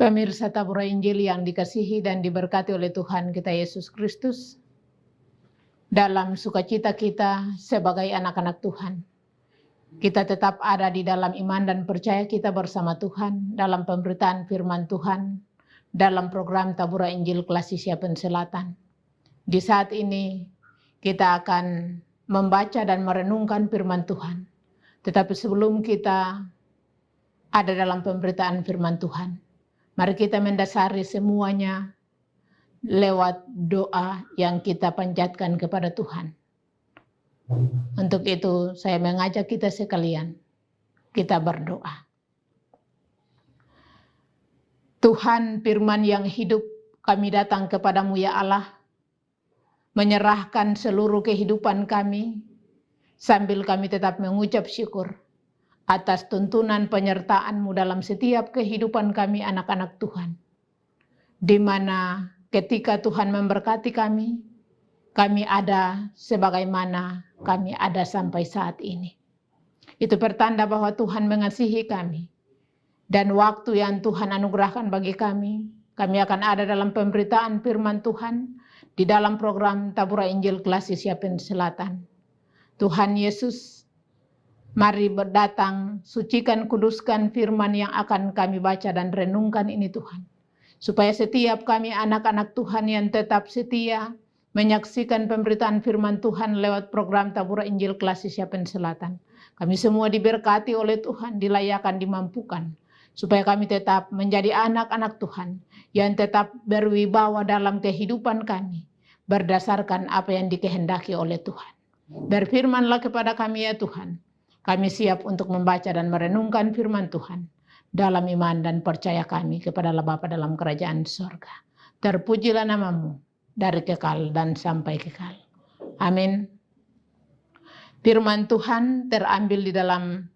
Pemirsa Tabura Injil yang dikasihi dan diberkati oleh Tuhan kita Yesus Kristus, dalam sukacita kita sebagai anak-anak Tuhan, kita tetap ada di dalam iman dan percaya kita bersama Tuhan dalam pemberitaan firman Tuhan dalam program Tabura Injil Kelas Siapen Selatan. Di saat ini kita akan membaca dan merenungkan firman Tuhan. Tetapi sebelum kita ada dalam pemberitaan firman Tuhan, mari kita mendasari semuanya lewat doa yang kita panjatkan kepada Tuhan. Untuk itu saya mengajak kita sekalian, kita berdoa. Tuhan, firman yang hidup, kami datang kepadamu ya Allah, menyerahkan seluruh kehidupan kami, sambil kami tetap mengucap syukur atas tuntunan penyertaan-Mu dalam setiap kehidupan kami anak-anak Tuhan. Di mana ketika Tuhan memberkati kami ada sebagaimana kami ada sampai saat ini. Itu pertanda bahwa Tuhan mengasihi kami. Dan waktu yang Tuhan anugerahkan bagi kami akan ada dalam pemberitaan firman Tuhan di dalam program Tabura Injil Kelas Siapen Selatan. Tuhan Yesus, mari berdatang, sucikan, kuduskan firman yang akan kami baca dan renungkan ini Tuhan. Supaya setiap kami anak-anak Tuhan yang tetap setia menyaksikan pemberitaan firman Tuhan lewat program Tabura Injil Kelas Siapen Selatan. Kami semua diberkati oleh Tuhan, dilayakan, dimampukan. Supaya kami tetap menjadi anak-anak Tuhan yang tetap berwibawa dalam kehidupan kami. Berdasarkan apa yang dikehendaki oleh Tuhan. Berfirmanlah kepada kami ya Tuhan. Kami siap untuk membaca dan merenungkan firman Tuhan dalam iman dan percaya kami kepada Allah Bapa dalam kerajaan sorga. Terpujilah nama-Mu dari kekal dan sampai kekal. Amin. Firman Tuhan terambil di dalam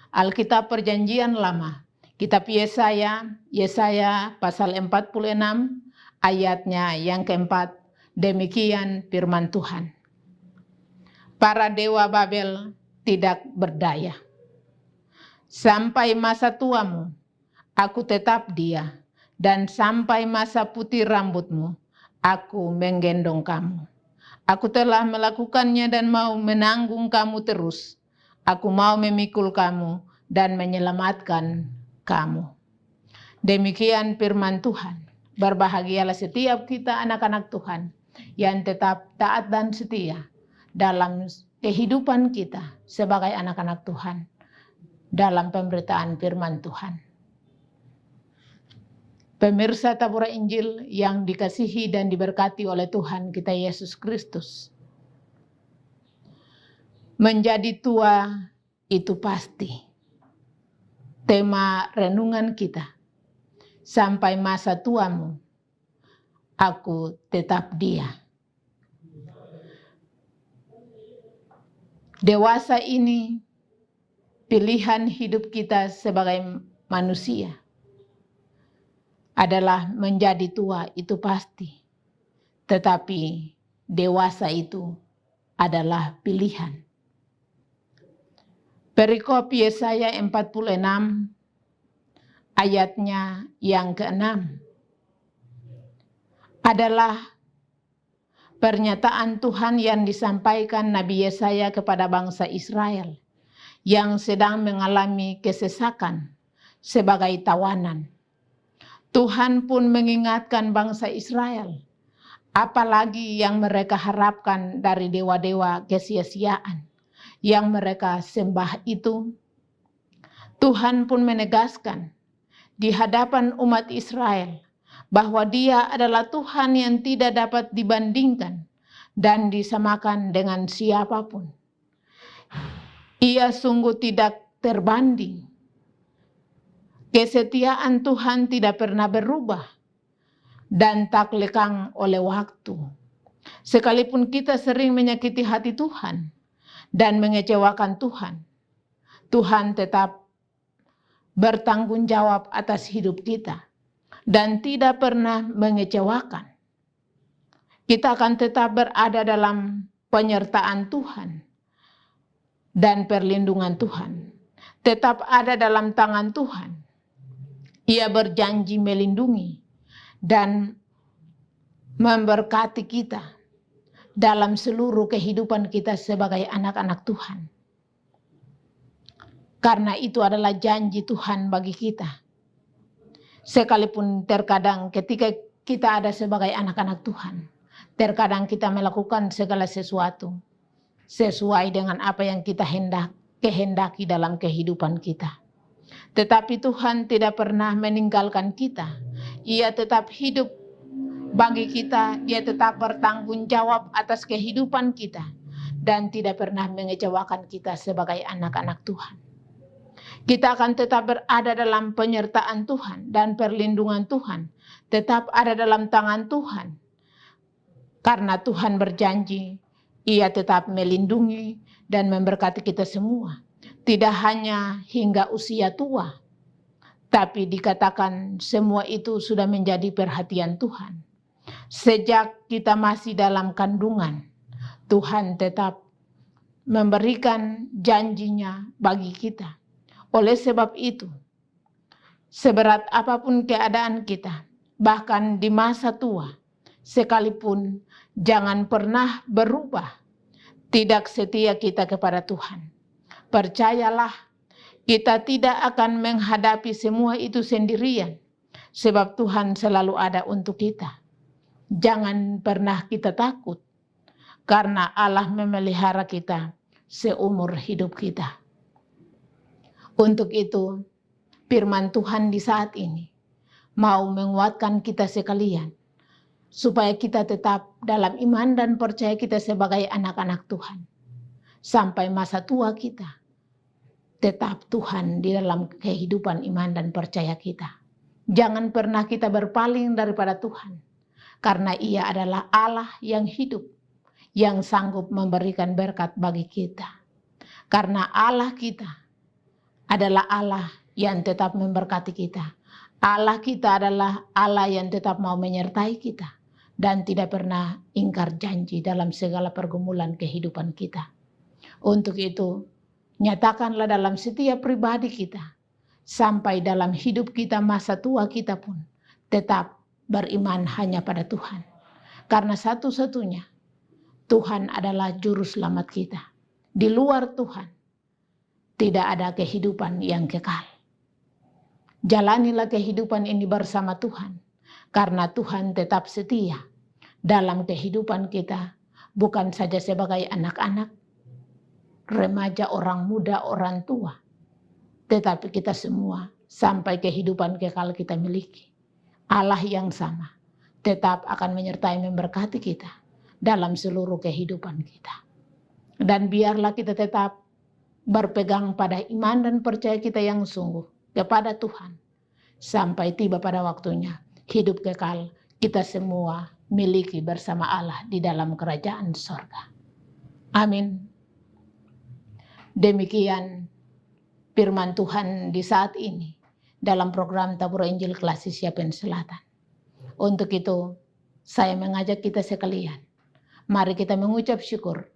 Alkitab Perjanjian Lama. Kitab Yesaya pasal 46 ayatnya yang keempat. Demikian firman Tuhan. Para dewa Babel tidak berdaya. Sampai masa tuamu, aku tetap dia. Dan sampai masa putih rambutmu, aku menggendong kamu. Aku telah melakukannya dan mau menanggung kamu terus. Aku mau memikul kamu dan menyelamatkan kamu. Demikian firman Tuhan. Berbahagialah setiap kita anak-anak Tuhan yang tetap taat dan setia dalam kehidupan kita sebagai anak-anak Tuhan dalam pemberitaan firman Tuhan. Pemirsa Tabura Injil yang dikasihi dan diberkati oleh Tuhan kita Yesus Kristus. Menjadi tua itu pasti. Tema renungan kita. Sampai masa tuamu, aku tetap dia. Dewasa ini pilihan hidup kita sebagai manusia adalah menjadi tua itu pasti. Tetapi dewasa itu adalah pilihan. Perikop Yesaya 46 ayatnya yang ke-6 adalah pernyataan Tuhan yang disampaikan Nabi Yesaya kepada bangsa Israel yang sedang mengalami kesesakan sebagai tawanan. Tuhan pun mengingatkan bangsa Israel, apalagi yang mereka harapkan dari dewa-dewa kesia-siaan yang mereka sembah itu. Tuhan pun menegaskan di hadapan umat Israel bahwa Dia adalah Tuhan yang tidak dapat dibandingkan dan disamakan dengan siapapun. Ia sungguh tidak terbanding. Kesetiaan Tuhan tidak pernah berubah dan tak lekang oleh waktu. Sekalipun kita sering menyakiti hati Tuhan dan mengecewakan Tuhan, Tuhan tetap bertanggung jawab atas hidup kita dan tidak pernah mengecewakan. Kita akan tetap berada dalam penyertaan Tuhan dan perlindungan Tuhan. Tetap ada dalam tangan Tuhan. Ia berjanji melindungi dan memberkati kita dalam seluruh kehidupan kita sebagai anak-anak Tuhan. Karena itu adalah janji Tuhan bagi kita. Sekalipun terkadang ketika kita ada sebagai anak-anak Tuhan, terkadang kita melakukan segala sesuatu sesuai dengan apa yang kita kehendaki dalam kehidupan kita. Tetapi Tuhan tidak pernah meninggalkan kita. Ia tetap hidup bagi kita, Dia tetap bertanggung jawab atas kehidupan kita, dan tidak pernah mengecewakan kita sebagai anak-anak Tuhan. Kita akan tetap berada dalam penyertaan Tuhan dan perlindungan Tuhan, tetap ada dalam tangan Tuhan. Karena Tuhan berjanji, Ia tetap melindungi dan memberkati kita semua. Tidak hanya hingga usia tua, tapi dikatakan semua itu sudah menjadi perhatian Tuhan. Sejak kita masih dalam kandungan, Tuhan tetap memberikan janjinya bagi kita. Oleh sebab itu, seberat apapun keadaan kita, bahkan di masa tua, sekalipun jangan pernah berubah tidak setia kita kepada Tuhan. Percayalah, kita tidak akan menghadapi semua itu sendirian, sebab Tuhan selalu ada untuk kita. Jangan pernah kita takut, karena Allah memelihara kita seumur hidup kita. Untuk itu, firman Tuhan di saat ini mau menguatkan kita sekalian, supaya kita tetap dalam iman dan percaya kita sebagai anak-anak Tuhan. Sampai masa tua kita, tetap Tuhan di dalam kehidupan iman dan percaya kita. Jangan pernah kita berpaling daripada Tuhan, karena Ia adalah Allah yang hidup, yang sanggup memberikan berkat bagi kita. Karena Allah kita adalah Allah yang tetap memberkati kita. Allah kita adalah Allah yang tetap mau menyertai kita dan tidak pernah ingkar janji dalam segala pergumulan kehidupan kita. Untuk itu, nyatakanlah dalam setiap pribadi kita, sampai dalam hidup kita masa tua kita pun, tetap beriman hanya pada Tuhan. Karena satu-satunya, Tuhan adalah juru selamat kita. Di luar Tuhan, tidak ada kehidupan yang kekal. Jalanilah kehidupan ini bersama Tuhan, karena Tuhan tetap setia dalam kehidupan kita, bukan saja sebagai anak-anak, remaja, orang muda, orang tua, tetapi kita semua sampai kehidupan kekal kita miliki. Allah yang sama tetap akan menyertai memberkati kita dalam seluruh kehidupan kita. Dan biarlah kita tetap berpegang pada iman dan percaya kita yang sungguh kepada Tuhan, sampai tiba pada waktunya hidup kekal kita semua miliki bersama Allah di dalam kerajaan sorga. Amin. Demikian firman Tuhan di saat ini dalam program Tabur Injil Kelas Siapen Selatan. Untuk itu saya mengajak kita sekalian, mari kita mengucap syukur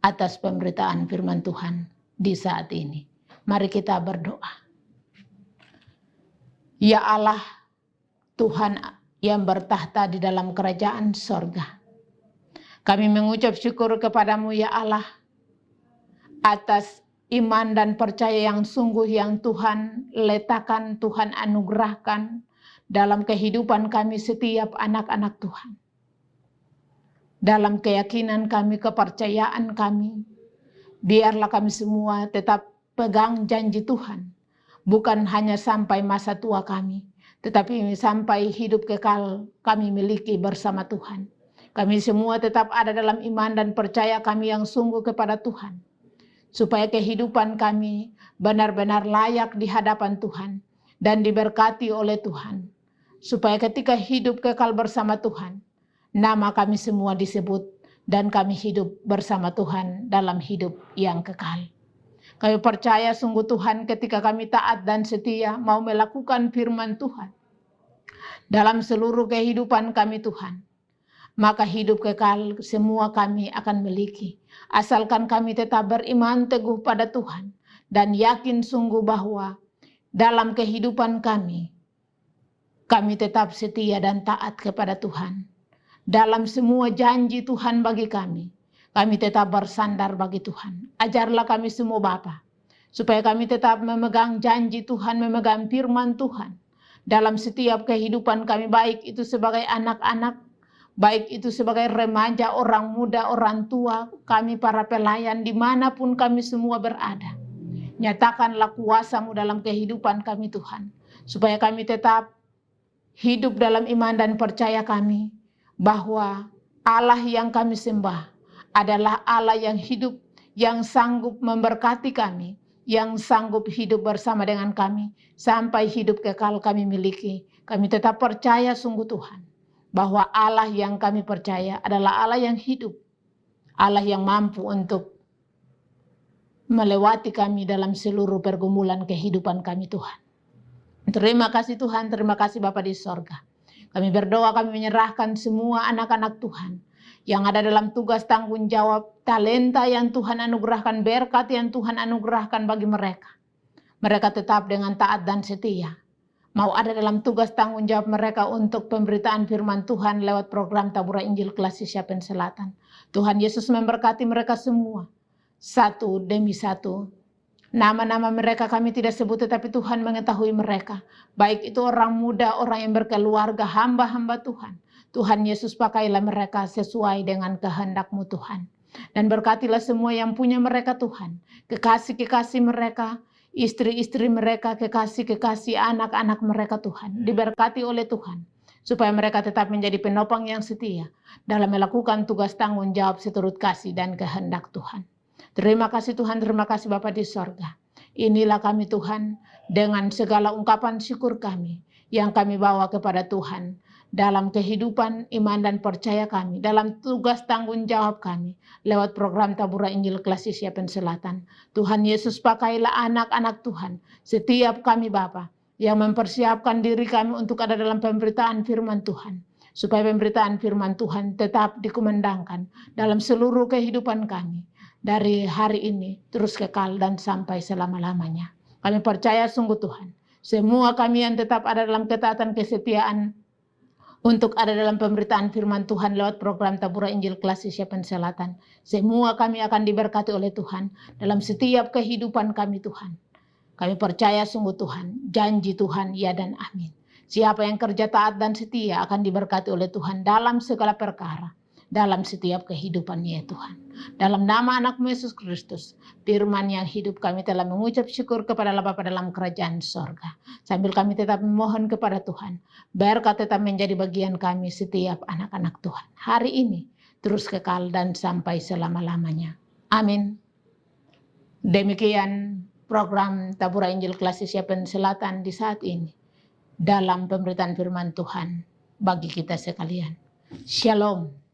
atas pemberitaan firman Tuhan di saat ini. Mari kita berdoa. Ya Allah, Tuhan yang bertahta di dalam kerajaan sorga, kami mengucap syukur kepadamu ya Allah, atas iman dan percaya yang sungguh yang Tuhan letakkan, Tuhan anugerahkan dalam kehidupan kami setiap anak-anak Tuhan. Dalam keyakinan kami, kepercayaan kami, biarlah kami semua tetap pegang janji Tuhan. Bukan hanya sampai masa tua kami, tetapi sampai hidup kekal kami miliki bersama Tuhan. Kami semua tetap ada dalam iman dan percaya kami yang sungguh kepada Tuhan, supaya kehidupan kami benar-benar layak di hadapan Tuhan dan diberkati oleh Tuhan. Supaya ketika hidup kekal bersama Tuhan, nama kami semua disebut dan kami hidup bersama Tuhan dalam hidup yang kekal. Kami percaya sungguh Tuhan ketika kami taat dan setia mau melakukan firman Tuhan dalam seluruh kehidupan kami Tuhan, maka hidup kekal semua kami akan miliki. Asalkan kami tetap beriman teguh pada Tuhan dan yakin sungguh bahwa dalam kehidupan kami, kami tetap setia dan taat kepada Tuhan. Dalam semua janji Tuhan bagi kami tetap bersandar bagi Tuhan. Ajarlah kami semua Bapa, supaya kami tetap memegang janji Tuhan, memegang firman Tuhan. Dalam setiap kehidupan kami, baik itu sebagai anak-anak, baik itu sebagai remaja, orang muda, orang tua, kami para pelayan, dimanapun kami semua berada. Nyatakanlah kuasa-Mu dalam kehidupan kami Tuhan, supaya kami tetap hidup dalam iman dan percaya kami, bahwa Allah yang kami sembah adalah Allah yang hidup, yang sanggup memberkati kami, yang sanggup hidup bersama dengan kami, sampai hidup kekal kami miliki. Kami tetap percaya sungguh Tuhan, bahwa Allah yang kami percaya adalah Allah yang hidup, Allah yang mampu untuk melewati kami dalam seluruh pergumulan kehidupan kami Tuhan. Terima kasih Tuhan, terima kasih Bapa di sorga. Kami berdoa, kami menyerahkan semua anak-anak Tuhan yang ada dalam tugas tanggung jawab, talenta yang Tuhan anugerahkan, berkat yang Tuhan anugerahkan bagi mereka. Mereka tetap dengan taat dan setia, mau ada dalam tugas tanggung jawab mereka untuk pemberitaan firman Tuhan lewat program Taburan Injil Kelas Siapen Selatan. Tuhan Yesus memberkati mereka semua, satu demi satu. Nama-nama mereka kami tidak sebut, tetapi Tuhan mengetahui mereka. Baik itu orang muda, orang yang berkeluarga, hamba-hamba Tuhan. Tuhan Yesus pakailah mereka sesuai dengan kehendak-Mu Tuhan. Dan berkatilah semua yang punya mereka Tuhan. Kekasih-kekasih mereka, istri-istri mereka, kekasih-kekasih anak-anak mereka Tuhan. Diberkati oleh Tuhan, supaya mereka tetap menjadi penopang yang setia dalam melakukan tugas tanggung jawab seturut kasih dan kehendak Tuhan. Terima kasih Tuhan, terima kasih Bapa di sorga. Inilah kami Tuhan, dengan segala ungkapan syukur kami yang kami bawa kepada Tuhan dalam kehidupan iman dan percaya kami, dalam tugas tanggung jawab kami lewat program Taburan Injil Kelas Siapen Selatan. Tuhan Yesus, pakailah anak-anak Tuhan, setiap kami Bapa yang mempersiapkan diri kami untuk ada dalam pemberitaan firman Tuhan, supaya pemberitaan firman Tuhan tetap dikumandangkan dalam seluruh kehidupan kami, dari hari ini terus kekal dan sampai selama-lamanya. Kami percaya sungguh Tuhan, semua kami yang tetap ada dalam ketaatan kesetiaan untuk ada dalam pemberitaan firman Tuhan lewat program Taburan Injil Kelas Siapen Selatan, semua kami akan diberkati oleh Tuhan dalam setiap kehidupan kami Tuhan. Kami percaya sungguh Tuhan, janji Tuhan ya dan amin. Siapa yang kerja taat dan setia akan diberkati oleh Tuhan dalam segala perkara, dalam setiap kehidupannya ya Tuhan. Dalam nama anak-Mu Yesus Kristus, firman yang hidup, kami telah mengucap syukur kepada Bapa dalam kerajaan sorga. Sambil kami tetap memohon kepada Tuhan, berkat tetap menjadi bagian kami setiap anak-anak Tuhan. Hari ini, terus kekal dan sampai selama-lamanya. Amin. Demikian program Taburan Injil Kelas Siapen Selatan di saat ini, dalam pemberitaan firman Tuhan bagi kita sekalian. Shalom.